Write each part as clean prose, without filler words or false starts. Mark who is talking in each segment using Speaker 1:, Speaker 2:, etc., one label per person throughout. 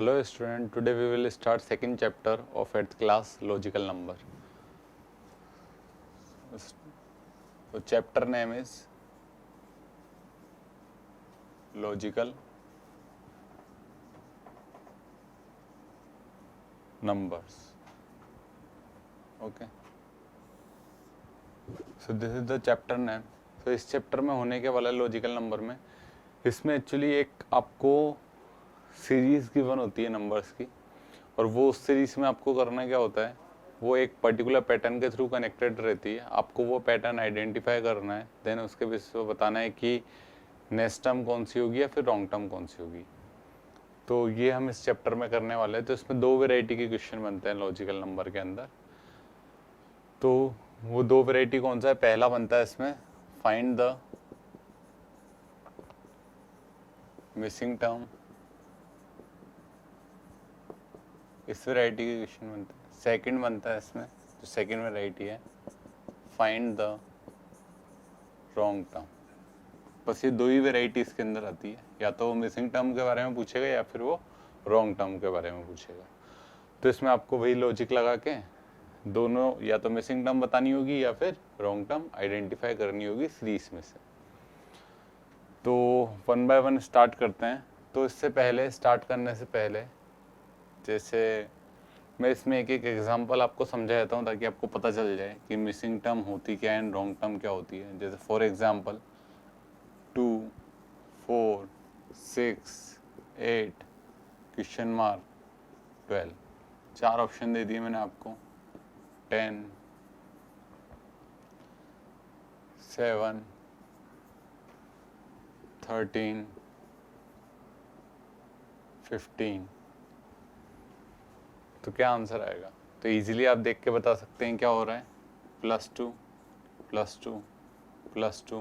Speaker 1: Hello student, today we will start second chapter of 8th class logical number. So chapter name is logical numbers. Okay. So this is the chapter name. So इस chapter में होने के वाला logical number में इसमें actually एक आपको series given होती है नंबर्स की, और वो उस सीरीज में आपको करना क्या होता है, वो एक पर्टिकुलर पैटर्न के थ्रू कनेक्टेड रहती है। आपको वो पैटर्न आइडेंटिफाई करना है, देन उसके बेसिस पे बताना है कि नेक्स्ट टर्म कौन सी होगी या फिर रॉन्ग टर्म कौन सी होगी। तो ये हम इस चैप्टर में करने वाले हैं। तो इसमें दो वेराइटी के क्वेश्चन बनते हैं लॉजिकल नंबर के अंदर। तो वो दो वेराइटी कौन सा है, पहला बनता है इसमें फाइंड द मिसिंग टर्म, इस वेराइटी के क्वेश्चन बनते हैं। सेकंड बनता है इसमें, जो सेकंड वेराइटी है फाइंड द रॉन्ग टर्म। बस ये दो ही वेराइटी इसके अंदर आती है, या तो वो मिसिंग टर्म के बारे में पूछेगा या फिर वो रॉन्ग टर्म के बारे में पूछेगा। तो इसमें आपको वही लॉजिक लगा के दोनों, या तो मिसिंग टर्म बतानी होगी या फिर रॉन्ग टर्म आइडेंटिफाई करनी होगी सीरीज में से। तो वन बाय वन स्टार्ट करते हैं। तो इससे पहले, स्टार्ट करने से पहले, जैसे मैं इसमें एक एक एग्जांपल आपको समझा देता हूँ ताकि आपको पता चल जाए कि मिसिंग टर्म होती क्या है एंड रॉन्ग टर्म क्या होती है। जैसे फॉर एग्जांपल 2, 4, 6, 8 क्वेश्चन मार्क 12, चार ऑप्शन दे दिए मैंने आपको। 10, 7, 13, 15। तो क्या आंसर आएगा? तो इजीली आप देख के बता सकते हैं क्या हो रहा है। +2, +2, +2।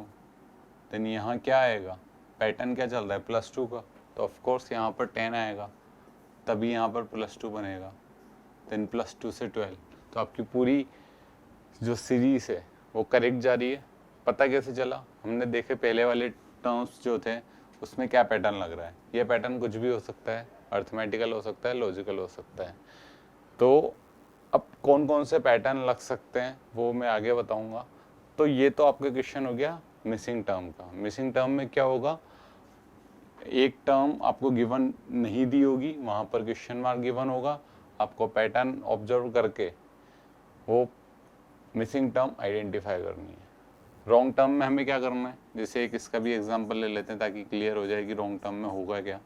Speaker 1: देन यहाँ क्या आएगा, पैटर्न क्या चल रहा है +2 का, तो ऑफ कोर्स यहाँ पर 10 आएगा, तभी यहाँ पर +2 बनेगा। देन +2 से 12। तो आपकी पूरी जो सीरीज है वो करेक्ट जा रही है। पता कैसे चला? हमने देखे पहले वाले टर्म्स जो थे उसमें क्या पैटर्न लग रहा है। ये पैटर्न कुछ भी हो सकता है, अर्थमेटिकल हो सकता है, लॉजिकल हो सकता है। तो अब कौन कौन से पैटर्न लग सकते हैं वो मैं आगे बताऊंगा। तो ये तो आपका क्वेश्चन हो गया मिसिंग टर्म का। मिसिंग टर्म में क्या होगा, एक टर्म आपको गिवन नहीं दी होगी, वहाँ पर क्वेश्चन मार्क गिवन होगा, आपको पैटर्न ऑब्जर्व करके वो मिसिंग टर्म आइडेंटिफाई करनी है। रॉन्ग टर्म में हमें क्या करना है, जैसे एक इसका भी एग्जांपल ले लेते हैं ताकि क्लियर हो जाए कि रॉन्ग टर्म में होगा क्या।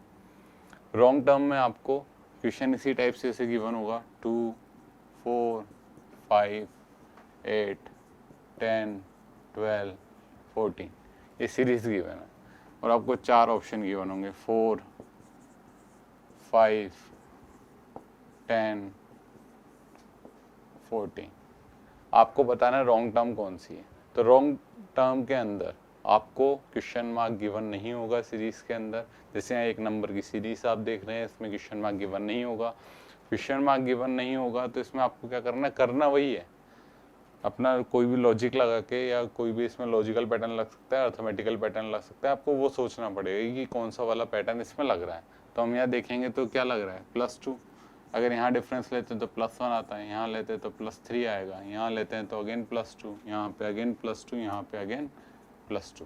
Speaker 1: रॉन्ग टर्म में आपको क्वेश्चन इसी टाइप से ऐसे गिवन होगा 2, 4, 5, 8, 10, 12, 14, ये सीरीज गिवन है, और आपको चार ऑप्शन गिवन होंगे 4, 5, 10, 14। आपको बताना है रॉन्ग टर्म कौन सी है। तो रॉन्ग टर्म के अंदर आपको क्वेश्चन मार्क गिवन नहीं होगा सीरीज के अंदर। जैसे यहाँ एक नंबर की सीरीज आप देख रहे हैं, इसमें क्वेश्चन मार्क गिवन नहीं होगा। क्वेश्चन मार्क गिवन नहीं होगा तो इसमें आपको क्या करना है, करना वही है, अपना कोई भी लॉजिक लगा के, या कोई भी इसमें लॉजिकल पैटर्न लग सकता है, अर्थमेटिकल पैटर्न लग सकता है, आपको वो सोचना पड़ेगा कि कौन सा वाला पैटर्न इसमें लग रहा है। तो हम यहाँ देखेंगे तो क्या लग रहा है, +2। अगर यहाँ डिफरेंस लेते हैं तो +1 आता है, यहाँ लेते हैं तो +3 आएगा, यहाँ लेते हैं तो अगेन +2, यहाँ पे अगेन +2, यहाँ पे अगेन +2।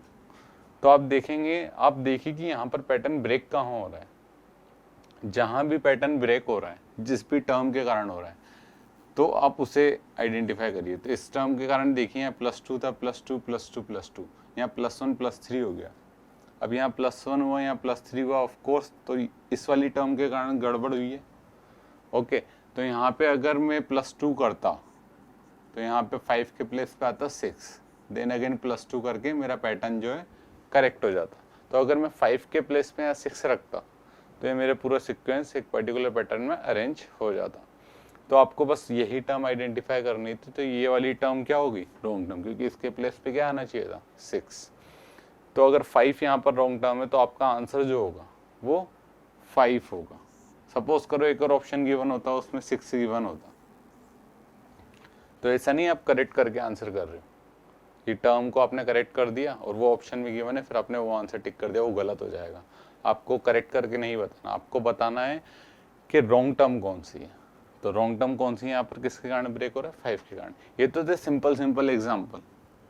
Speaker 1: तो आप देखेंगे, आप देखिए कि यहाँ पर पैटर्न ब्रेक कहाँ हो रहा है। जहाँ भी पैटर्न ब्रेक हो रहा है, जिस भी टर्म के कारण हो रहा है, तो आप उसे आइडेंटिफाई करिए। तो इस टर्म के कारण देखिए यहाँ +2 था, +2, +2, +2, यहाँ +1, +3 हो गया। अब यहाँ +1 हुआ, यहाँ +3 हुआ, ऑफ कोर्स तो इस वाली टर्म के कारण गड़बड़ हुई है। ओके, तो यहाँ पे अगर मैं +2 करता तो यहाँ पे 5 के प्लेस पे आता 6, देन अगेन +2 करके मेरा पैटर्न जो है करेक्ट हो जाता। तो अगर मैं 5 के प्लेस पे यहाँ 6 रखता तो ये मेरे पूरा सीक्वेंस एक पर्टिकुलर पैटर्न में अरेंज हो जाता। तो आपको बस यही टर्म आइडेंटिफाई करनी थी। तो ये वाली टर्म क्या होगी, रॉन्ग टर्म, क्योंकि इसके प्लेस पे क्या आना चाहिए था, 6। तो अगर 5 यहाँ पर रॉन्ग टर्म है तो आपका आंसर जो होगा वो 5 होगा। सपोज करो एक और ऑप्शन गिवन होता, उसमें 6 गिवन होता, तो ऐसा नहीं आप करेक्ट करके आंसर कर रहे हो, ये टर्म को आपने करेक्ट कर दिया और वो ऑप्शन भी गिवन है, फिर आपने वो आंसर टिक कर दिया, वो गलत हो जाएगा। आपको करेक्ट करके नहीं बताना, आपको बताना है कि रॉन्ग टर्म कौन सी है। तो रॉन्ग टर्म कौन सी है यहाँ पर, किसके कारण ब्रेक हो रहा है, 5 के कारण। ये तो थे सिंपल एग्जाम्पल,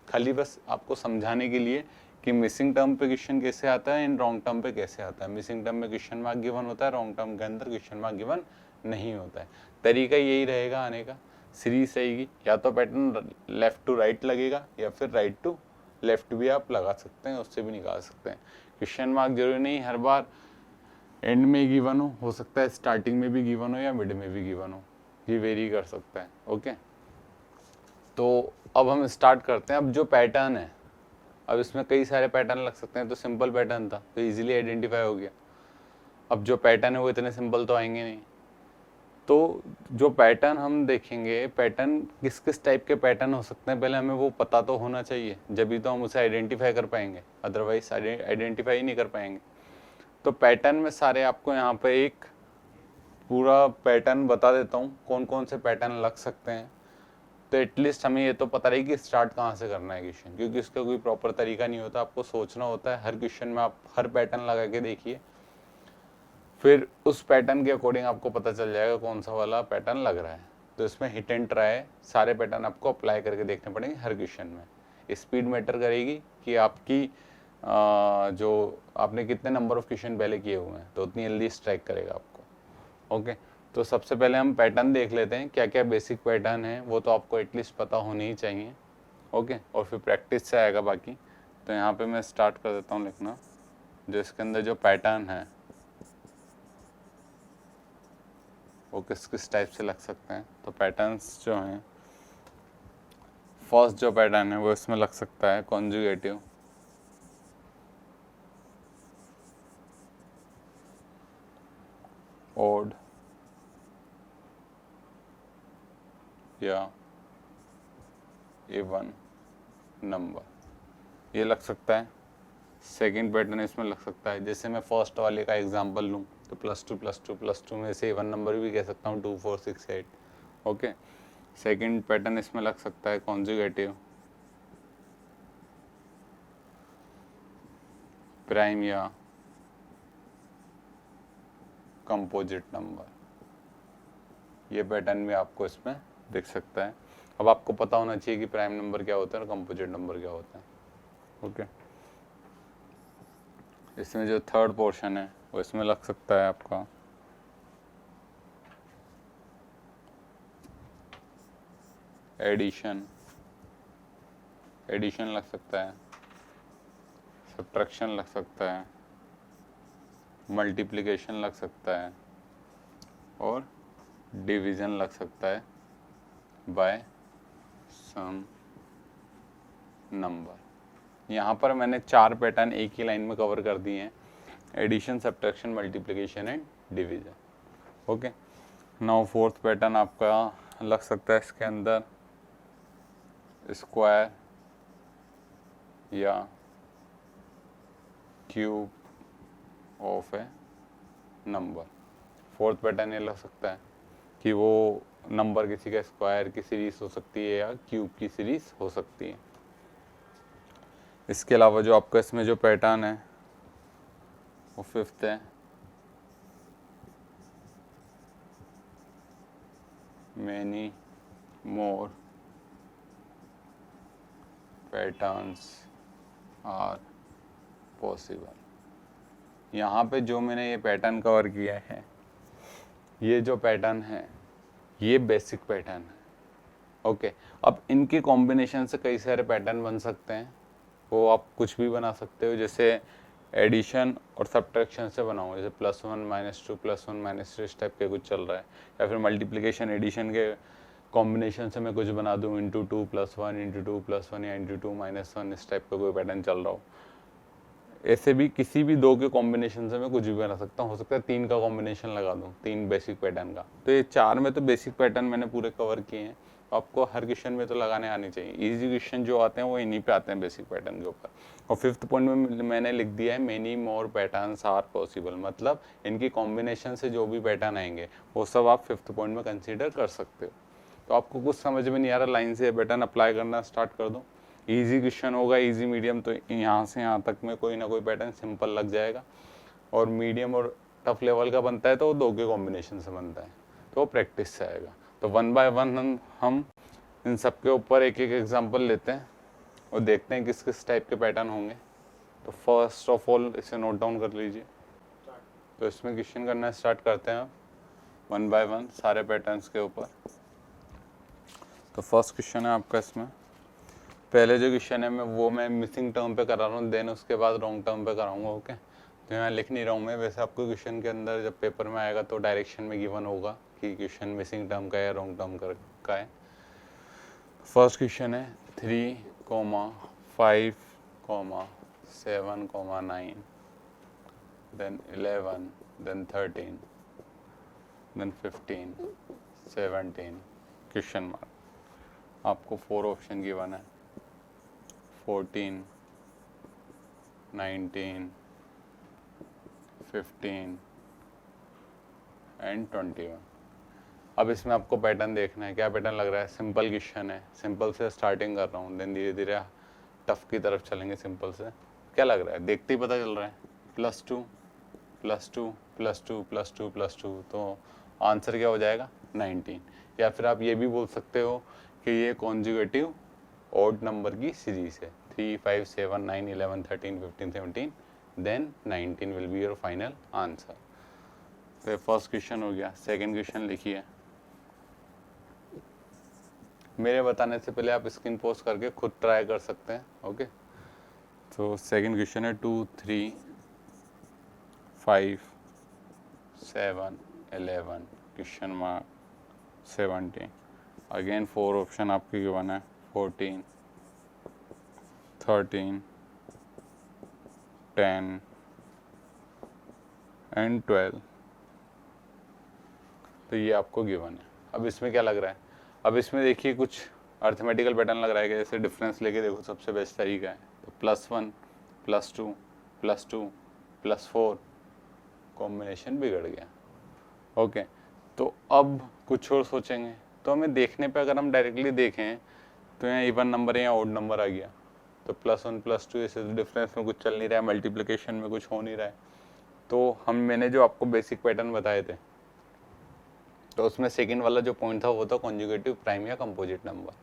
Speaker 1: खाली बस आपको समझाने के लिए कि मिसिंग टर्म पे क्वेश्चन कैसे आता है, इन रॉन्ग टर्म पे कैसे आता है। मिसिंग टर्म में क्वेश्चन मार्क गिवन होता है, रॉन्ग टर्म के अंदर क्वेश्चन मार्क गिवन नहीं होता है। तरीका यही रहेगा आने का। सीरीज आएगी, या तो पैटर्न लेफ्ट टू राइट लगेगा या फिर राइट टू लेफ्ट भी आप लगा सकते हैं, उससे भी निकाल सकते हैं। क्वेश्चन मार्क जरूरी नहीं हर बार एंड में गिवन हो सकता है स्टार्टिंग में भी गिवन हो या मिड में भी गिवन हो, ये वेरी कर सकता है। ओके, तो अब हम स्टार्ट करते हैं। अब जो पैटर्न है, अब इसमें कई सारे पैटर्न लग सकते हैं, तो सिंपल पैटर्न था तो इजीली आइडेंटिफाई हो गया। अब जो पैटर्न है वो इतने सिंपल तो आएंगे नहीं, तो जो पैटर्न हम देखेंगे, पैटर्न किस किस टाइप के पैटर्न हो सकते हैं पहले हमें वो पता तो होना चाहिए, जब भी तो हम उसे आइडेंटिफाई कर पाएंगे, अदरवाइज आइडेंटिफाई नहीं कर पाएंगे। तो पैटर्न में सारे आपको यहाँ पे एक पूरा पैटर्न बता देता हूँ, कौन कौन से पैटर्न लग सकते हैं। तो एटलीस्ट हमें ये तो पता रही कि स्टार्ट कहाँ से करना है क्वेश्चन, क्योंकि इसका कोई प्रॉपर तरीका नहीं होता, आपको सोचना होता है। हर क्वेश्चन में आप हर पैटर्न लगा के देखिए, फिर उस पैटर्न के अकॉर्डिंग आपको पता चल जाएगा कौन सा वाला पैटर्न लग रहा है। तो इसमें हिट एंड ट्राई सारे पैटर्न आपको अप्लाई करके देखने पड़ेंगे हर क्वेश्चन में। स्पीड मैटर करेगी कि आपकी जो आपने कितने नंबर ऑफ क्वेश्चन पहले किए हुए हैं, तो उतनी जल्दी स्ट्राइक करेगा आपको। ओके, तो सबसे पहले हम पैटर्न देख लेते हैं, क्या क्या बेसिक पैटर्न है वो तो आपको एटलीस्ट पता होने ही चाहिए। ओके, और फिर प्रैक्टिस से आएगा बाकी। तो यहाँ पे मैं स्टार्ट कर देता हूँ लिखना, जो इसके अंदर जो पैटर्न है वो किस किस टाइप से लग सकते हैं। तो पैटर्न्स जो हैं, फर्स्ट जो पैटर्न है वो इसमें लग सकता है कॉन्जुगेटिव, ओड या इवन नंबर, ये लग सकता है। सेकंड पैटर्न इसमें लग सकता है, जैसे मैं फर्स्ट वाले का एग्जांपल लूँ तो +2 में से इवन नंबर भी कह सकता हूँ 2 4 6 8। ओके, सेकंड पैटर्न इसमें लग सकता है कॉन्जुगेटिव, प्राइम या कंपोजिट नंबर, ये पैटर्न भी आपको इसमें दिख सकता है। अब आपको पता होना चाहिए कि प्राइम नंबर क्या होता है और कंपोजिट नंबर क्या होता है। ओके, इसमें जो थर्ड पोर्शन है वो इसमें लग सकता है आपका एडिशन लग सकता है, सब्ट्रैक्शन लग सकता है, मल्टीप्लिकेशन लग सकता है और डिवीज़न लग सकता है बाय सम नंबर। यहाँ पर मैंने 4 पैटर्न एक ही लाइन में कवर कर दिए हैं, addition, subtraction, multiplication and division. Okay, now fourth pattern आपका लग सकता है इसके अंदर स्क्वायर या cube of a number. Fourth pattern ये लग सकता है कि वो नंबर किसी का स्क्वायर की सीरीज हो सकती है या क्यूब की सीरीज हो सकती है। इसके अलावा जो आपका इसमें जो पैटर्न है वो फिफ्थ है many more patterns are possible. यहाँ पे जो मैंने ये पैटर्न कवर किया है, ये जो पैटर्न है ये बेसिक पैटर्न है। ओके, अब इनके कॉम्बिनेशन से कई सारे पैटर्न बन सकते हैं, वो आप कुछ भी बना सकते हो। जैसे एडिशन और सब्ट्रैक्शन से बनाओ, जैसे +1 -2 +1 -3 इस टाइप के कुछ चल रहा है, या फिर मल्टीप्लिकेशन एडिशन के कॉम्बिनेशन से मैं कुछ बना दूँ ×2 +1 ×2 +1 या ×2 -1 इस टाइप का कोई पैटर्न चल रहा हो। ऐसे भी किसी भी 2 के कॉम्बिनेशन से मैं कुछ भी बना सकता हूँ। हो सकता है 3 का कॉम्बिनेशन लगा दूँ, 3 बेसिक पैटर्न का। तो ये 4 में तो बेसिक पैटर्न मैंने पूरे कवर किए हैं, आपको हर क्वेश्चन में तो लगाने आने चाहिए। इजी क्वेश्चन जो आते हैं वो इन्हीं पे आते हैं बेसिक पैटर्न के ऊपर। और फिफ्थ पॉइंट में मैंने लिख दिया है many more patterns are possible, मतलब इनकी कॉम्बिनेशन से जो भी पैटर्न आएंगे वो सब आप फिफ्थ पॉइंट में कंसीडर कर सकते हो। तो आपको कुछ समझ में नहीं आ रहा, लाइन से पैटर्न अप्लाई करना स्टार्ट कर दो। इजी क्वेश्चन होगा, इजी मीडियम, तो यहाँ से यहाँ तक में कोई ना कोई पैटर्न सिंपल लग जाएगा। और मीडियम और टफ लेवल का बनता है तो वो 2 के कॉम्बिनेशन से बनता है, तो प्रैक्टिस से आएगा। तो 1 बाय 1 हम इन सब के ऊपर एक एक एग्जांपल लेते हैं और देखते हैं किस किस टाइप के पैटर्न होंगे। तो फर्स्ट ऑफ ऑल इसे नोट डाउन कर लीजिए। तो इसमें क्वेश्चन करना स्टार्ट करते हैं आप 1 बाय 1 सारे पैटर्न्स के ऊपर। तो फर्स्ट क्वेश्चन है आपका, इसमें पहले जो क्वेश्चन है मैं मिसिंग टर्म पे करा रहा हूँ, देन उसके बाद रॉन्ग टर्म पे कराऊंगा। ओके, तो यहाँ लिख नहीं रहा हूँ मैं, वैसे आपको क्वेश्चन के अंदर जब पेपर में आएगा तो डायरेक्शन में गिवन होगा कि क्वेश्चन मिसिंग टर्म का है या रॉन्ग टर्म का है। फर्स्ट क्वेश्चन है 3, 5, 7, 9, then 11, then 13, then 15, 17 question mark. आपको 4 ऑप्शन गिवन है 14, 19, 15 एंड 21। अब इसमें आपको पैटर्न देखना है, क्या पैटर्न लग रहा है। सिंपल क्वेश्चन है, सिंपल से स्टार्टिंग कर रहा हूँ, देन धीरे धीरे टफ की तरफ चलेंगे। सिंपल से क्या लग रहा है, देखते ही पता चल रहा है +2 +2 +2 +2 +2, तो आंसर क्या हो जाएगा 19। या फिर आप ये भी बोल सकते हो कि ये कॉन्जुगेटिव ऑड नंबर की सीरीज है, 3, 5, 7, 9, 11, 13, 15, 17, then 19 will be your final answer. तो फर्स्ट क्वेश्चन हो गया। सेकेंड क्वेश्चन लिखिए। मेरे बताने से पहले आप स्क्रीन पोस्ट करके खुद ट्राई कर सकते हैं। ओके, तो सेकेंड क्वेश्चन है 2, 3, 5, 7, 11 क्वेश्चन मार्क 17। अगेन 4 ऑप्शन आपके गिवन है 14, 13, 10 एंड 12। तो ये आपको गिवन है। अब इसमें क्या लग रहा है, अब इसमें देखिए कुछ अर्थमेटिकल पैटर्न लग रहा है कि जैसे डिफरेंस लेके देखो, सबसे बेस्ट तरीका है। तो +1 +2 +2 +4 कॉम्बिनेशन बिगड़ गया। ओके, तो अब कुछ और सोचेंगे। तो हमें देखने पे अगर हम डायरेक्टली देखें तो यहाँ इवन नंबर है या ऑड नंबर आ गया, तो +1 +2 ऐसे डिफरेंस में कुछ चल नहीं रहा है, मल्टीप्लिकेशन में कुछ हो नहीं रहा है। तो मैंने जो आपको बेसिक पैटर्न बताए थे, तो उसमें सेकंड वाला जो पॉइंट था वो था कॉन्जुगेटिव प्राइम या कंपोजिट नंबर।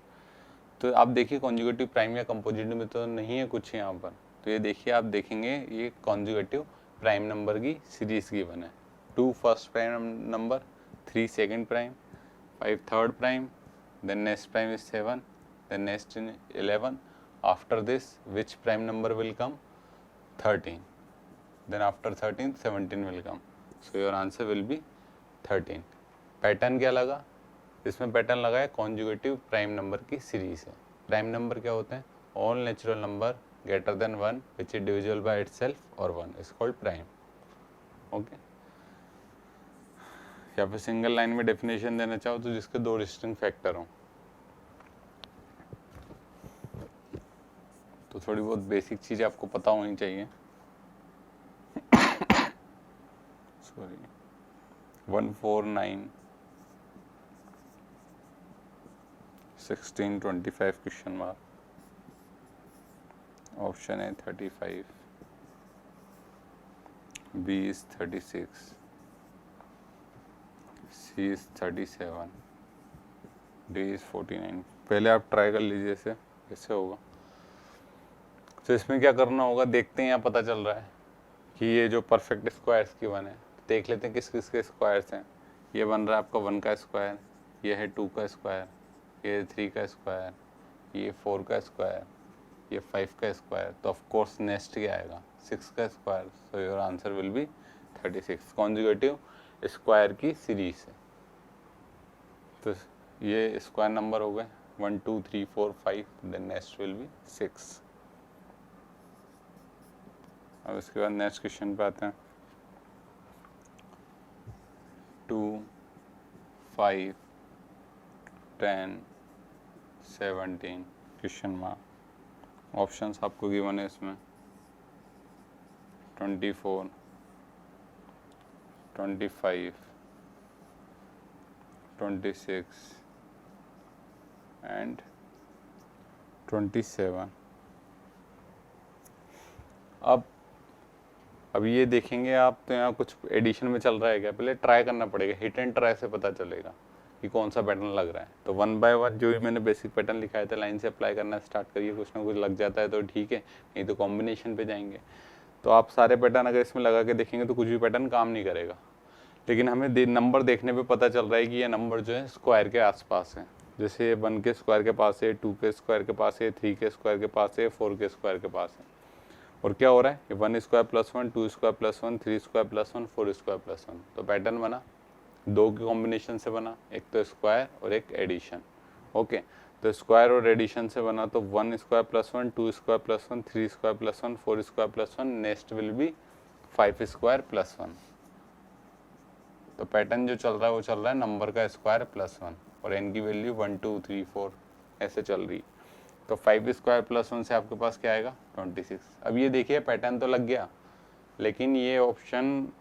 Speaker 1: तो आप देखिए कॉन्जुगेटिव प्राइम या कंपोजिट में तो नहीं है कुछ यहाँ पर। तो ये देखिए, आप देखेंगे ये कॉन्जुगेटिव प्राइम नंबर की सीरीज गिवन है। 2 first prime number, 3 second prime, 5 third prime, then next prime is 7, then next in 11. After this, which prime number will come? 13. Then after 13, 17 will come. So your answer will be 13. Pattern क्या लगा, इसमें pattern लगा है conjugative prime number की series है। Prime number क्या होते हैं, all natural number greater than 1 which is divisible by itself और 1 इज कॉल्ड प्राइम। ओके, या फिर सिंगल लाइन में डेफिनेशन देना चाहो तो जिसके 2 डिस्टिंक्ट फैक्टर हों। तो थोड़ी बहुत बेसिक चीज़ें आपको पता होनी चाहिए। Sorry, 149 16 25 question mark. ऑप्शन है 35, B is 36, C is 37, D is 49। पहले आप ट्राई कर लीजिए इसे कैसे होगा। तो इसमें क्या करना होगा, देखते हैं यहाँ पता चल रहा है कि ये जो परफेक्ट स्क्वायर्स की वन है, देख लेते हैं किस किस के स्क्वायर्स हैं। ये बन रहा है आपका 1 का स्क्वायर, ये है 2 का स्क्वायर, ये 3 का स्क्वायर, ये 4 का स्क्वायर, ये 5 का स्क्वायर। तो ऑफ कोर्स नेक्स्ट क्या आएगा 6 का square. So your answer will be 36। Conjugative square की सीरीज है। तो ये स्क्वायर नंबर हो गए 1 2 3 4 5, देन नेक्स्ट विल बी 6। अब इसके बाद नेक्स्ट क्वेश्चन पे आते हैं। 2 5 10 17 क्वेश्चन मार्क। ऑप्शंस आपको गिवन है इसमें 24 25 26 एंड 27। अब अब ये देखेंगे आप तो यहाँ कुछ एडिशन में चल रहा है क्या, पहले ट्राई करना पड़ेगा, हिट एंड ट्राई से पता चलेगा कि कौन सा पैटर्न लग रहा है। तो 1 बाय 1 जो भी मैंने बेसिक पैटर्न लिखाया था लाइन से अप्लाई करना स्टार्ट करिए, कुछ ना कुछ लग जाता है तो ठीक है, नहीं तो कॉम्बिनेशन पे जाएंगे। तो आप सारे पैटर्न अगर इसमें लगा के देखेंगे तो कुछ भी पैटर्न काम नहीं करेगा, लेकिन हमें नंबर देखने पे पता चल रहा है कि ये नंबर जो है स्क्वायर के आसपास है। जैसे 1 के स्क्वायर के पास है, 2 के स्क्वायर के पास है, 3 के स्क्वायर के पास है, 4 के स्क्वायर के पास है। और क्या हो रहा है, ये 1 square plus 1, 2 square plus 1, 3 square plus 1, 4 square plus 1। तो पैटर्न बना, 2 के कॉम्बिनेशन से बना, एक तो स्क्वायर और एक एडिशन। ओके, तो स्क्वायर और एडिशन से बना तो 1 square plus 1, 2 square plus 1, 3 square plus 1, 4 square plus 1, next will be 5 square plus 1। तो पैटर्न जो चल रहा है वो चल रहा है नंबर का स्क्वायर प्लस 1, और n की वैल्यू 1 2 3 4 ऐसे चल रही। तो 5 स्क्वायर प्लस 1 से आपके पास क्या आएगा, 26। अब ये देखिए पैटर्न तो लग गया, लेकिन ये ऑप्शंस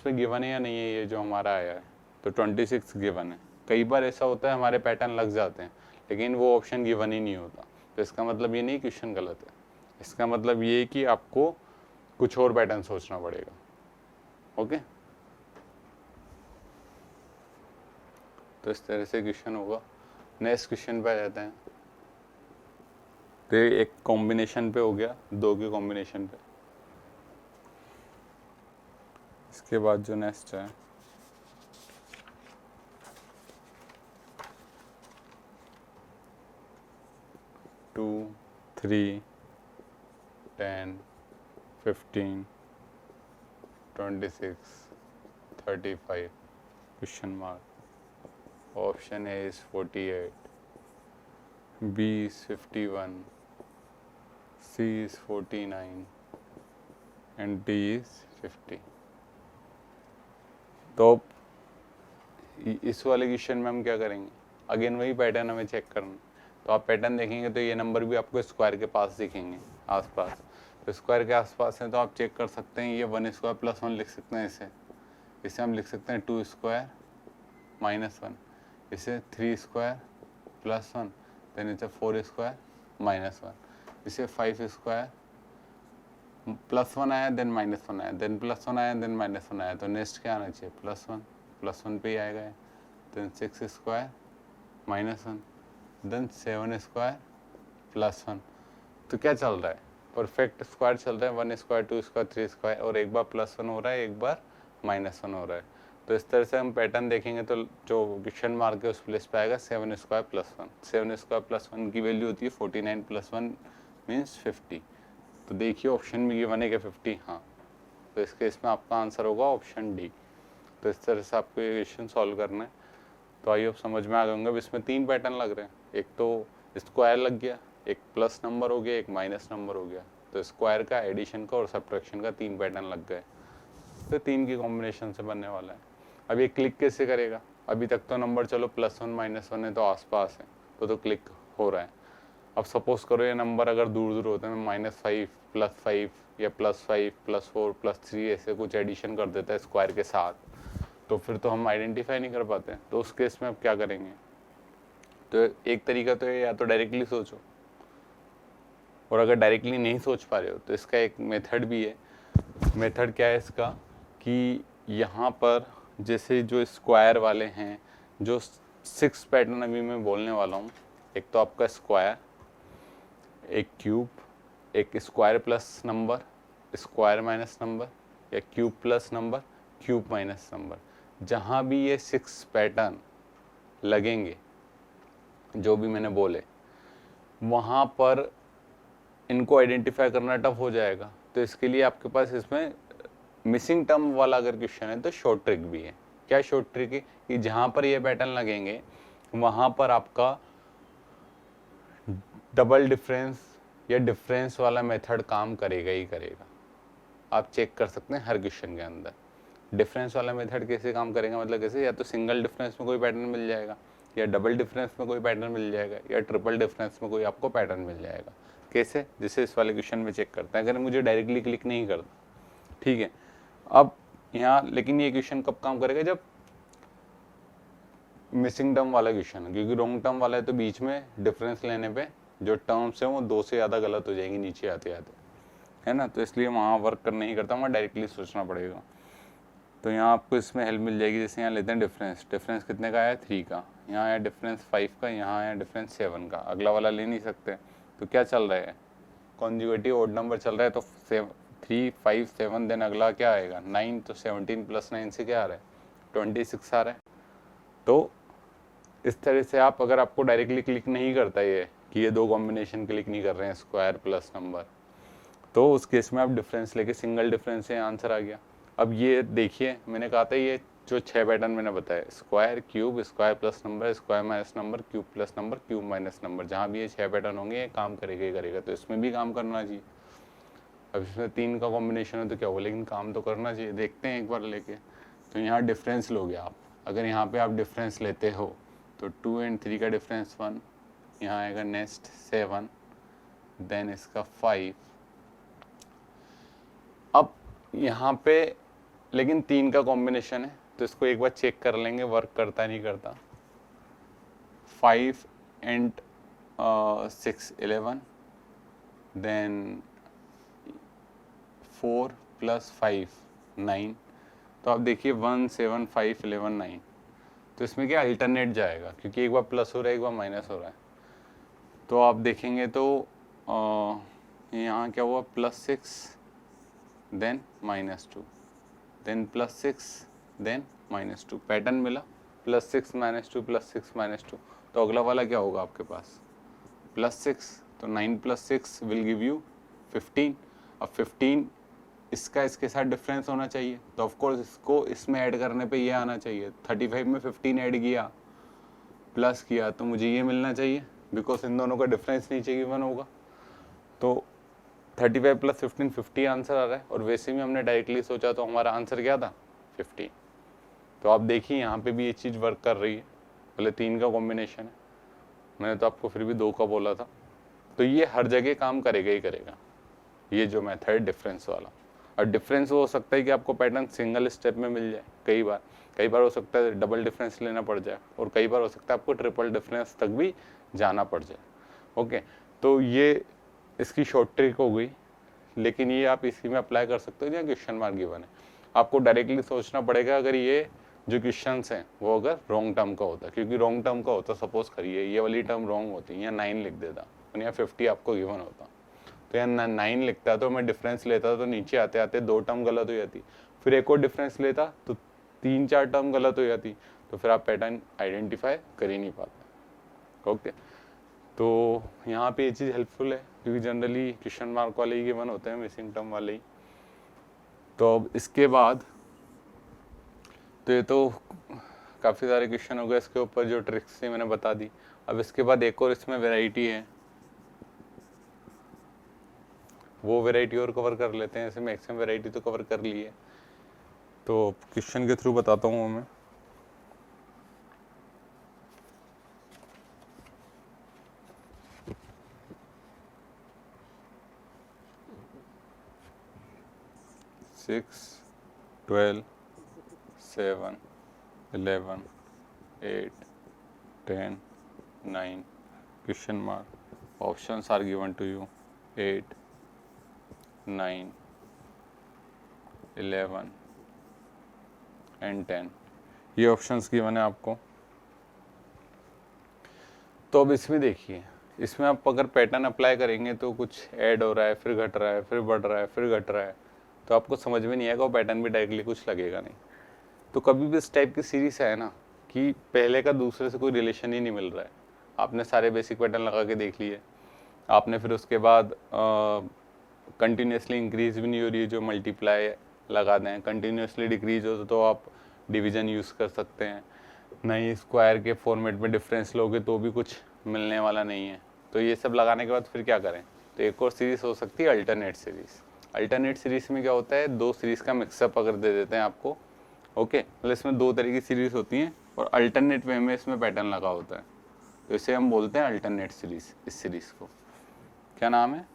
Speaker 1: पे गिवन है या नहीं है, ये जो हमारा आया है तो 26 गिवन है। कई बार ऐसा होता है हमारे पैटर्न लग जाते हैं लेकिन वो ऑप्शन गिवन ही नहीं होता, तो इसका मतलब ये नहीं क्वेश्चन गलत है, इसका मतलब ये कि आपको कुछ और पैटर्न सोचना पड़ेगा। ओके, तो इस तरह से क्वेश्चन होगा। नेक्स्ट क्वेश्चन पे आ जाते हैं। तो एक कॉम्बिनेशन पे हो गया, 2 के कॉम्बिनेशन पे। इसके बाद जो नेक्स्ट है 2 3 10 15 26 35 question mark. Option A is 48, B is 51, C is 49 and D is 50। तो इस वाले क्वेश्चन में हम क्या करेंगे, अगेन वही पैटर्न हमें चेक करना। तो आप पैटर्न देखेंगे तो ये नंबर भी आपको स्क्वायर के पास दिखेंगे आसपास, तो स्क्वायर के आसपास है तो आप चेक कर सकते हैं। ये 1 स्क्वायर प्लस 1 लिख सकते हैं, इसे हम लिख सकते हैं 2 स्क्वायर माइनस 1, इसे 3 स्क्वायर प्लस 1, देन इसे 4 स्क्वायर माइनस 1, इसे 5 स्क्वायर प्लस 1 आया देन माइनस 1 आया, देन प्लस 1 आया देन माइनस 1 आया, तो नेक्स्ट क्या आना चाहिए, प्लस 1 पे ही आएगा, then 6 square minus 1, then 7 square plus 1। तो क्या चल रहा है, परफेक्ट स्क्वायर चल रहा है, 1 स्क्वायर 2 स्क्वायर 3 स्क्वायर, और एक बार प्लस 1 हो रहा है एक बार माइनस 1 हो रहा है। तो इस तरह से हम पैटर्न देखेंगे तो जो क्वेश्चन मार्क है उस प्लेस पे आएगा 7 स्क्वायर प्लस 1। 7 स्क्वायर प्लस 1 की वैल्यू होती है 49 प्लस 1 मीन्स 50। तो देखिए ऑप्शन में गिवन है क्या 50, हाँ, तो इस केस में आपका आंसर होगा ऑप्शन डी। तो इस तरह से आपको ये क्वेश्चन सॉल्व करना है। तो आई होप समझ में आ गए होंगे। इसमें 3 पैटर्न लग रहे हैं, एक तो स्क्वायर लग गया, एक प्लस नंबर हो गया, एक माइनस नंबर हो गया। तो स्क्वायर का, एडिशन का और सब्ट्रैक्शन का 3 पैटर्न लग गए, तो 3 की कॉम्बिनेशन से बनने वाला है। अब ये क्लिक कैसे करेगा, अभी तक तो नंबर चलो +1 -1 है तो आसपास है, तो क्लिक हो रहा है। अब सपोज करो ये नंबर अगर दूर दूर होते हैं, -5 +5 या +5 +4 +3 ऐसे कुछ एडिशन कर देता है स्क्वायर के साथ, तो फिर तो हम आइडेंटिफाई नहीं कर पाते। तो उस केस में अब क्या करेंगे, तो एक तरीका तो या तो डायरेक्टली सोचो, और अगर डायरेक्टली नहीं सोच पा रहे हो तो इसका एक मेथड भी है। मेथड क्या है इसका, कि यहाँ पर जैसे जो स्क्वायर वाले हैं, जो 6 पैटर्न अभी मैं बोलने वाला हूँ, एक तो आपका स्क्वायर, एक क्यूब, एक square plus number, square minus number, या cube plus number, cube minus number. जहाँ भी ये 6 पैटर्न लगेंगे जो भी मैंने बोले, वहाँ पर इनको आइडेंटिफाई करना टफ हो जाएगा। तो इसके लिए आपके पास इसमें मिसिंग टर्म वाला अगर क्वेश्चन है तो शॉर्ट ट्रिक भी है। क्या शॉर्ट ट्रिक है, कि जहाँ पर ये पैटर्न लगेंगे वहाँ पर आपका डबल डिफरेंस या डिफरेंस वाला मेथड काम करेगा ही करेगा। आप चेक कर सकते हैं हर क्वेश्चन के अंदर डिफरेंस वाला मेथड कैसे काम करेगा, मतलब कैसे, या तो सिंगल डिफरेंस में कोई पैटर्न मिल जाएगा, या डबल डिफरेंस में कोई पैटर्न मिल जाएगा, या ट्रिपल डिफरेंस में कोई आपको पैटर्न मिल जाएगा। कैसे, जैसे इस वाले क्वेश्चन में चेक करते हैं। अगर मुझे डायरेक्टली क्लिक नहीं करता, ठीक है, अब यहाँ लेकिन ये क्वेश्चन कब काम करेगा, जब मिसिंग टर्म वाला क्वेश्चन है, क्योंकि रॉन्ग टर्म वाला है तो बीच में डिफरेंस लेने पे जो टर्म्स हैं वो 2 से ज़्यादा गलत हो जाएंगी नीचे आते आते। है ना, तो इसलिए वहाँ वर्क कर नहीं करता, वहाँ डायरेक्टली सोचना पड़ेगा। तो यहाँ आपको इसमें हेल्प मिल जाएगी। जैसे यहाँ लेते हैं डिफरेंस, डिफरेंस कितने का आया 3 का, यहाँ आया डिफरेंस 5 का, यहाँ आया डिफरेंस 7 का, अगला वाला ले नहीं सकते। तो क्या चल रहा है, कॉन्जुगेटिव ओड नंबर चल रहा है, तो 3 5 7, देन अगला क्या आएगा 9, तो 17 + 9 से क्या आ रहा है 26 आ रहा है। तो इस तरह से आप, अगर आपको डायरेक्टली क्लिक नहीं करता ये कि ये दो कॉम्बिनेशन क्लिक नहीं कर रहे हैं स्क्वायर प्लस नंबर, तो उस केस में आप डिफरेंस लेके सिंगल डिफरेंस से आंसर आ गया। अब ये देखिए, मैंने कहा था ये जो 6 पैटर्न मैंने बताया, square, cube, square plus number, square minus number, cube plus number, cube minus number, जहाँ भी ये 6 पैटर्न होंगे ये काम करेगा ही करेगा। तो इसमें भी काम करना चाहिए। अब इसमें 3 का कॉम्बिनेशन है तो क्या होगा, लेकिन काम तो करना चाहिए। देखते हैं एक बार लेके। तो यहाँ डिफरेंस लोगे आप, अगर यहाँ पे आप डिफरेंस लेते हो तो 2 और 3 का डिफरेंस 1, यहाँ आएगा नेक्स्ट 7, देन इसका 5। अब यहाँ पे लेकिन 3 का कॉम्बिनेशन है, तो इसको एक बार चेक कर लेंगे वर्क करता नहीं करता। 5 and 6 11, देन 4 + 5 9। तो आप देखिए 1 7 5 11 9, तो इसमें क्या अल्टरनेट जाएगा, क्योंकि एक बार प्लस हो रहा है एक बार माइनस हो रहा है। तो आप देखेंगे तो यहाँ क्या हुआ, +6 देन -2, देन +6 देन -2, पैटर्न मिला +6 -2 +6 -2। तो अगला वाला क्या होगा आपके पास +6, तो 9 + 6 विल गिव यू 15। अब 15 इसका इसके साथ डिफरेंस होना चाहिए, तो ऑफ कोर्स इसको इसमें ऐड करने पे ये आना चाहिए। 35 में 15 ऐड किया प्लस किया तो मुझे ये मिलना चाहिए, बिकॉज इन दोनों का डिफरेंस नीचे गिवन होगा। तो 35 + 15 50 आंसर आ रहा है, और वैसे भी हमने डायरेक्टली सोचा तो हमारा आंसर क्या था 50। तो आप देखिए यहाँ पे भी ये चीज़ वर्क कर रही है, भले 3 का कॉम्बिनेशन है, मैंने तो आपको फिर भी 2 का बोला था। तो ये हर जगह काम करेगा ही करेगा, ये जो मेथड है डिफरेंस वाला। और डिफरेंस वो हो सकता है कि आपको पैटर्न सिंगल स्टेप में मिल जाए, कई बार हो सकता है डबल डिफरेंस लेना पड़ जाए, और कई बार हो सकता है आपको ट्रिपल डिफरेंस तक भी जाना पड़ जाए। ओके, तो ये इसकी शॉर्ट ट्रिक हो गई, लेकिन ये आप इसी में अप्लाई कर सकते हो जहाँ क्वेश्चन मार्क गिवन है। आपको डायरेक्टली सोचना पड़ेगा अगर ये जो क्वेश्चंस हैं वो अगर रॉन्ग टर्म का होता, क्योंकि रॉन्ग टर्म का होता, सपोज करिए ये वाली टर्म रॉन्ग होती, यहाँ 9 लिख देता और यहाँ 50 आपको गिवन होता, तो यहाँ 9 लिखता तो मैं डिफरेंस लेता तो नीचे आते आते 2 टर्म गलत हो जाती, फिर एक और डिफरेंस लेता तो 3-4 टर्म गलत हो जाती, तो फिर आप पैटर्न आइडेंटिफाई कर ही नहीं पाते। ओके, तो यहाँ पे ये चीज़ हेल्पफुल है, क्योंकि जनरली क्वेश्चन मार्क वाले ही गिवन होते हैं, मिसिंग टर्म वाले ही। तो अब इसके बाद तो ये तो काफ़ी सारे क्वेश्चन हो गए इसके ऊपर, जो ट्रिक्स थी मैंने बता दी। अब इसके बाद एक और इसमें वैरायटी है, वो वैरायटी और कवर कर लेते हैं। ऐसे मैक्सिमम वैरायटी तो कवर कर ली है, तो क्वेश्चन के थ्रू बताता हूँ मैं। Six 12 7 11 8 10 9 question mark, options are given to you 8 9 11 and 10, ये ऑप्शंस गिवन है आपको। तो अब इसमें देखिए, इसमें आप अगर पैटर्न अप्लाई करेंगे तो कुछ ऐड हो रहा है, फिर घट रहा है, फिर बढ़ रहा है, फिर घट रहा है, तो आपको समझ में नहीं आएगा, वो पैटर्न भी डायरेक्टली कुछ लगेगा नहीं। तो कभी भी इस टाइप की सीरीज है ना कि पहले का दूसरे से कोई रिलेशन ही नहीं मिल रहा है, आपने सारे बेसिक पैटर्न लगा के देख लिए, आपने फिर उसके बाद कंटिन्यूसली इंक्रीज भी नहीं हो रही है, जो मल्टीप्लाई लगा दें, कंटिन्यूसली डिक्रीज हो तो आप डिवीज़न यूज़ कर सकते हैं, नहीं स्क्वायर के फॉर्मेट में डिफरेंस लोगे तो भी कुछ मिलने वाला नहीं है। तो ये सब लगाने के बाद फिर क्या करें, तो एक और सीरीज़ हो सकती है अल्टरनेट सीरीज़। अल्टरनेट सीरीज़ में क्या होता है, 2 सीरीज़ का मिक्सअप अगर दे देते हैं आपको, ओके, मतलब इसमें 2 तरह की सीरीज़ होती हैं और अल्टरनेट वे में इसमें पैटर्न लगा होता है, तो इसे हम बोलते हैं अल्टरनेट सीरीज़। इस सीरीज़ को क्या नाम है,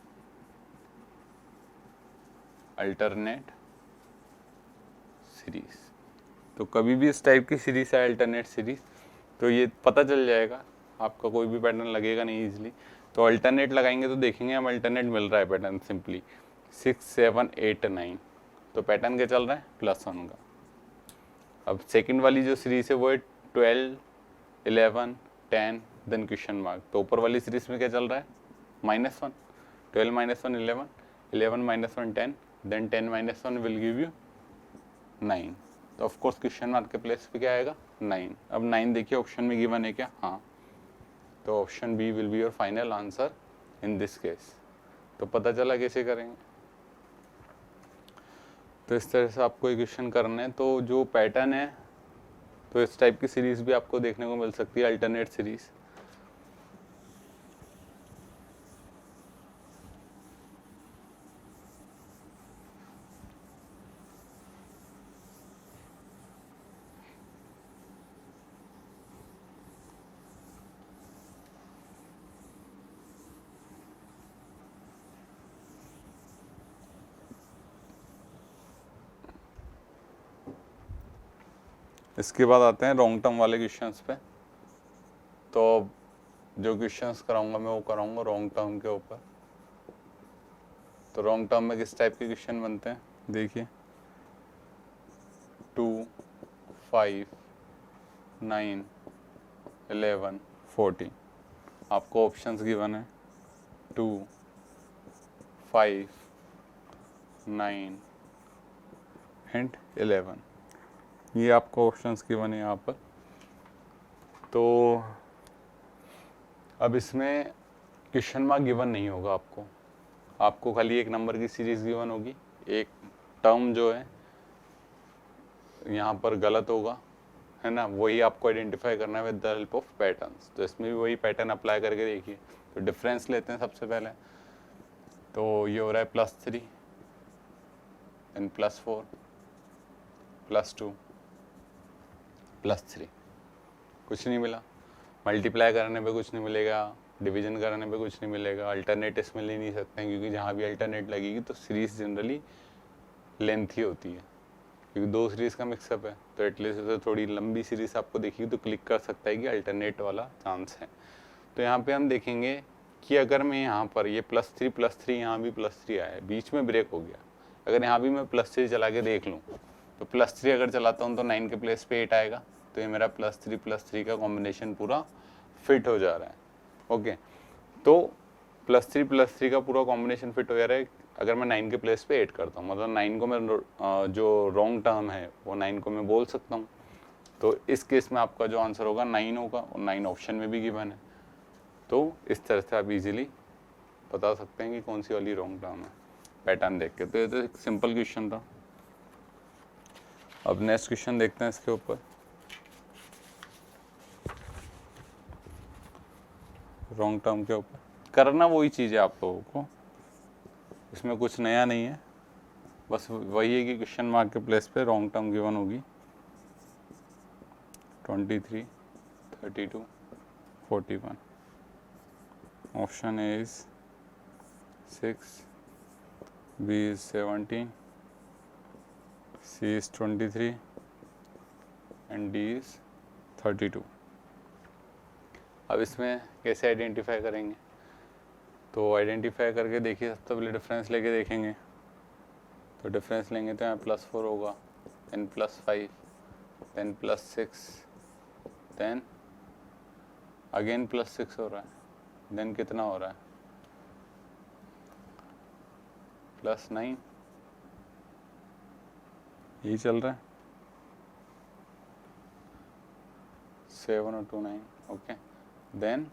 Speaker 1: अल्टरनेट सीरीज़। तो कभी भी इस टाइप की सीरीज़ है अल्टरनेट सीरीज़, तो ये पता चल जाएगा आपका, कोई भी पैटर्न लगेगा नहीं इजीली। तो अल्टरनेट लगाएंगे तो देखेंगे हम अल्टरनेट मिल रहा है पैटर्न, सिंपली 6 7 8 9, तो पैटर्न क्या चल रहा है, +1 का। अब सेकंड वाली जो सीरीज है वो है 12 11 10 देन क्वेश्चन मार्क, तो ऊपर वाली सीरीज में क्या चल रहा है, -1, 12 -1 11, 11 -1 10, देन 10 -1 विल गिव यू 9, तो ऑफ कोर्स क्वेश्चन मार्क के प्लेस पे क्या आएगा, 9। अब 9 देखिए ऑप्शन में गिवन है क्या, हाँ, तो option B will be your final answer in this case. तो पता चला कैसे करेंगे। तो इस तरह से आपको इक्वेशन करना है। तो जो पैटर्न है, तो इस टाइप की सीरीज भी आपको देखने को मिल सकती है, अल्टरनेट सीरीज। इसके बाद आते हैं लॉन्ग टर्म वाले क्वेश्चंस पे। तो जो क्वेश्चंस कराऊंगा मैं वो कराऊंगा लॉन्ग टर्म के ऊपर। तो लॉन्ग टर्म में किस टाइप के क्वेश्चन बनते हैं, देखिए 2 5 9 11 14, आपको ऑप्शंस गिवन है 2 5 9 एंड 11, ये आपको ऑप्शंस गिवन है यहाँ पर। तो अब इसमें क्वेश्चन मार्क गिवन नहीं होगा आपको खाली एक नंबर की सीरीज गिवन होगी। एक टर्म जो है यहाँ पर गलत होगा, है ना, वही आपको आइडेंटिफाई करना है with the help of patterns. तो इसमें भी वही पैटर्न अप्लाई करके देखिए। तो डिफरेंस लेते हैं सबसे पहले। तो ये हो रहा है +3 एंड +4 +2 +3, कुछ नहीं मिला। मल्टीप्लाई करने पे कुछ नहीं मिलेगा, डिवीजन करने पे कुछ नहीं मिलेगा, अल्टरनेट इसमें ले नहीं सकते हैं क्योंकि जहाँ भी अल्टरनेट लगेगी तो सीरीज जनरली लेंथी होती है क्योंकि दो सीरीज का मिक्सअप है। तो एटलीस्ट तो थोड़ी लंबी सीरीज आपको देखिएगी तो क्लिक कर सकता है कि अल्टरनेट वाला चांस है। तो यहाँ पे हम देखेंगे कि अगर मैं यहाँ पर ये +3 यहाँ भी +3 आया है, बीच में ब्रेक हो गया। अगर यहाँ भी मैं +3 चला के देख लूँ तो +3 अगर चलाता हूँ तो 9 के प्लेस पे 8 आएगा। तो ये मेरा +3 का कॉम्बिनेशन पूरा फिट हो जा रहा है। ओके, तो +3 का पूरा कॉम्बिनेशन फिट हो जा रहा है अगर मैं 9 के प्लेस पे 8 करता हूँ, मतलब 9 को मैं जो रॉन्ग टर्म है वो 9 को मैं बोल सकता हूँ। तो इस केस में आपका जो आंसर होगा 9 होगा और 9 ऑप्शन में भी गिवन है। तो इस तरह से आप इजीली बता सकते हैं कि कौन सी वाली रॉन्ग टर्म है पैटर्न देख के। तो ये तो एक सिंपल क्वेश्चन था। अब नेक्स्ट क्वेश्चन देखते हैं इसके ऊपर। रॉन्ग टर्म के ऊपर करना वही चीज़ है आप लोगों को, इसमें कुछ नया नहीं है, बस वही है कि क्वेश्चन मार्क के प्लेस पे रॉन्ग टर्म गिवन होगी 23 32 41। Option A is 6, B is 17, C is 23 and D is 32। अब इसमें कैसे आइडेंटिफाई करेंगे, तो आइडेंटिफाई करके देखिए सबसे पहले डिफरेंस लेके देखेंगे। तो डिफरेंस लेंगे तो यहाँ +4 होगा, देन +5, देन +6, देन अगेन +6 हो रहा है, देन कितना हो रहा है +9, यही चल रहा है 7 और 2 9। Okay, then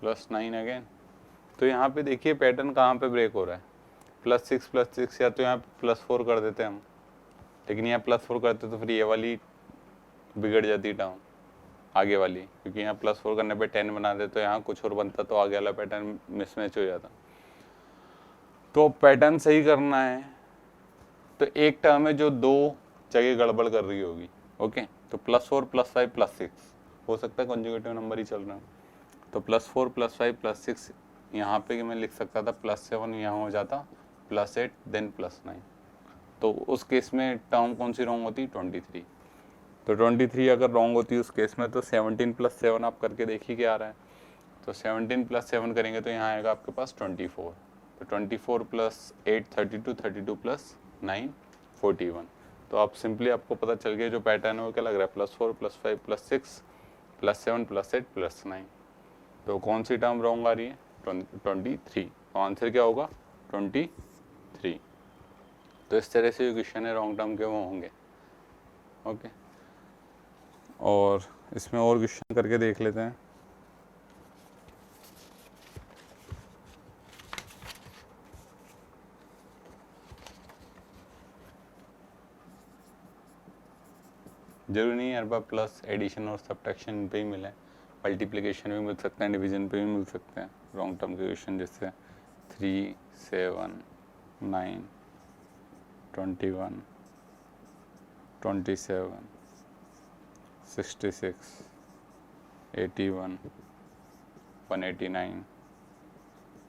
Speaker 1: +9 again. तो यहाँ पे देखिए पैटर्न कहाँ पे ब्रेक हो रहा है, +6 या तो यहाँ +4 कर देते हम, लेकिन यहाँ +4 करते तो फिर ये वाली बिगड़ जाती टर्म आगे वाली, क्योंकि यहाँ +4 करने पे 10 बना दे तो यहाँ कुछ और बनता तो आगे वाला पैटर्न मिसमैच हो जाता। तो पैटर्न सही करना है तो एक टर्म है जो दो जगह गड़बड़ कर रही होगी। ओके, तो +4 +5 +6 हो सकता है कॉन्जुगेटिव नंबर ही चल रहा है। तो +4 +5 +6 यहाँ पे मैं लिख सकता था, +7 यहाँ हो जाता, +8 देन +9। तो उस केस में टर्म कौन सी रॉन्ग होती, 23। तो 23 अगर रॉन्ग होती है उस केस में तो 17 + 7 आप करके देखिए क्या आ रहा है। तो 17 + 7 करेंगे तो यहाँ आएगा आपके पास 24, तो 24 + 8 32, 32 + 9 41। तो आप सिंपली आपको पता चल गया जो पैटर्न है वो क्या लग रहा है, +4 +5 +6 +7 +8 +9। तो कौन सी टर्म रॉन्ग आ रही है, 23। तो आंसर क्या होगा 23। तो इस तरह से जो क्वेश्चन है रॉन्ग टर्म के वो होंगे। ओके, और इसमें और क्वेश्चन करके देख लेते हैं। जरूरी नहीं हर बार प्लस एडिशन और सब्ट्रैक्शन पे ही मिले, मल्टीप्लिकेशन भी मिल सकते हैं, डिवीजन पे भी मिल सकते हैं रॉन्ग टर्म के क्वेश्चन, जैसे 3 7 9 21 27 66 81 189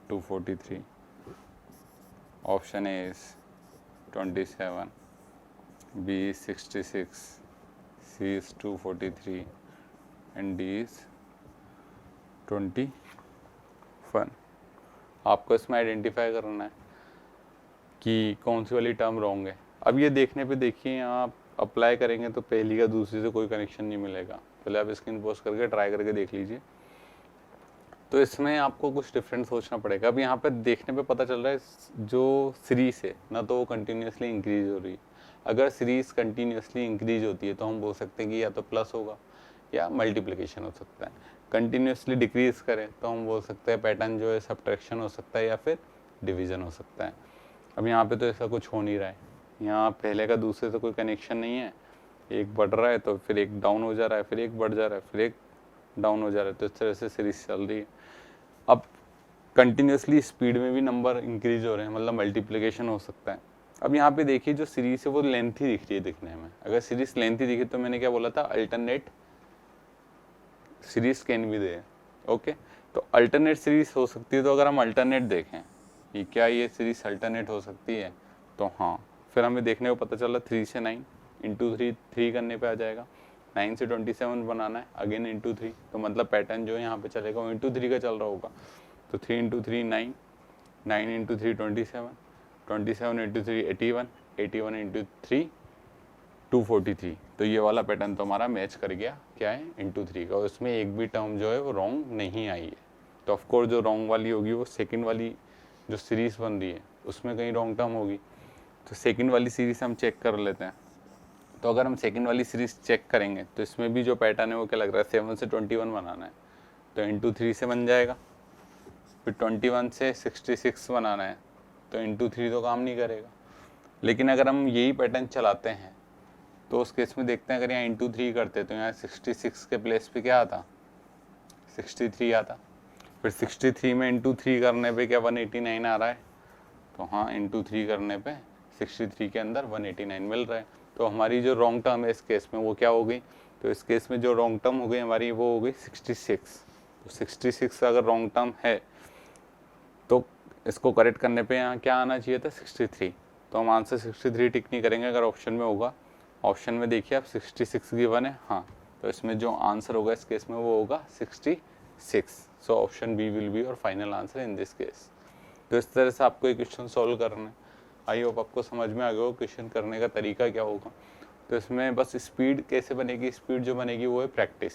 Speaker 1: 243। Option A is 27, B is 66, C is 243 and D is 21। आपको इसमें आइडेंटिफाई करना है कि कौन सी वाली टर्म रॉन्ग है। अब ये देखने पे देखिए आप अप्लाई करेंगे तो पहली का दूसरी से कोई कनेक्शन नहीं मिलेगा। पहले आप स्क्रीन पोस्ट करके ट्राई करके देख लीजिए। तो इसमें आपको कुछ डिफरेंट सोचना पड़ेगा। अब यहाँ पे देखने पे पता चल रहा है जो सीरीज है ना तो वो कंटिन्यूसली इंक्रीज हो रही है। अगर सीरीज कंटिन्यूसली इंक्रीज होती है तो हम बोल सकते हैं कि या तो प्लस होगा या मल्टीप्लिकेशन हो सकता है। कंटिन्यूसली डिक्रीज करें तो हम बोल सकते हैं पैटर्न जो है सब्ट्रैक्शन हो सकता है या फिर डिवीजन हो सकता है। अब यहाँ पे तो ऐसा कुछ हो नहीं रहा है, यहाँ पहले का दूसरे से कोई कनेक्शन नहीं है। एक बढ़ रहा है तो फिर एक डाउन हो जा रहा है, फिर एक बढ़ जा रहा है, फिर एक डाउन हो जा रहा है। तो इस तरह से सीरीज चल रही है। अब कंटिन्यूसली स्पीड में भी नंबर इंक्रीज हो रहे हैं, मतलब मल्टीप्लिकेशन हो सकता है। अब यहाँ पे देखिए जो सीरीज है वो लेंथी दिख रही है दिखने में। अगर सीरीज लेंथी दिखे तो मैंने क्या बोला था, alternate series can be there. Okay, तो अल्टरनेट सीरीज हो सकती है। तो अगर हम अल्टरनेट देखें कि क्या ये सीरीज अल्टरनेट हो सकती है तो हाँ, फिर हमें देखने को पता चला 3 से 9 इंटू 3 करने पे आ जाएगा। 9 से 27 बनाना है, अगेन इंटू 3। तो मतलब पैटर्न जो है यहाँ पे चलेगा वो इंटू 3 का चल रहा होगा। तो 3 इंटू 3 9, 9 इंटू 3 27, 27 इंटू 3 81, 81 इंटू 3 243। तो ये वाला पैटर्न तो हमारा मैच कर गया क्या है, इंटू 3 का। और इसमें एक भी टर्म जो है वो रॉन्ग नहीं आई है। तो ऑफकोर्स जो रॉन्ग वाली होगी वो सेकेंड वाली जो सीरीज बन रही है उसमें कहीं रॉन्ग टर्म होगी। तो सेकेंड वाली सीरीज हम चेक कर लेते हैं। तो अगर हम सेकेंड वाली सीरीज चेक करेंगे तो इसमें भी जो पैटर्न है वो क्या लग रहा है, 7 से 21 बनाना है तो इंटू 3 से बन जाएगा। फिर 21 से 66 बनाना है तो इंटू 3 तो काम नहीं करेगा। लेकिन अगर हम यही पैटर्न चलाते हैं तो उस केस में देखते हैं, अगर यहाँ इंटू 3 करते तो यहाँ 66 के प्लेस पे क्या आता, 63 आता। फिर 63 में इंटू 3 करने पे क्या 189 आ रहा है। तो हाँ, इंटू 3 करने पे 63 के अंदर 189 मिल रहा है। तो हमारी जो रॉन्ग टर्म है इस केस में वो क्या हो गई, तो इस केस में जो रॉन्ग टर्म हो गई हमारी वो हो गई 66। तो 66 अगर रॉन्ग टर्म है तो इसको करेक्ट करने पे यहाँ क्या आना चाहिए था, 63। तो हम आंसर 63 टिक नहीं करेंगे अगर ऑप्शन में होगा। ऑप्शन में देखिए आप 66 गिवन है, हाँ, तो इसमें जो आंसर होगा इस केस में वो होगा 66। So option B will be our final answer in this case. तो इस तरह से आपको ये क्वेश्चन सॉल्व करना है। आई होप आपको समझ में आ गया हो क्वेश्चन करने का तरीका क्या होगा। तो इसमें बस स्पीड कैसे बनेगी, स्पीड जो बनेगी वो है प्रैक्टिस।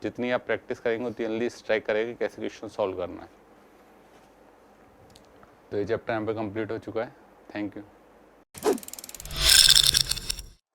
Speaker 1: जितनी आप प्रैक्टिस करेंगे उतनी जल्दी स्ट्राइक करेंगे कैसे क्वेश्चन सॉल्व करना है। तो ये चैप्टर यहाँ पे कंप्लीट हो चुका है। Thank you.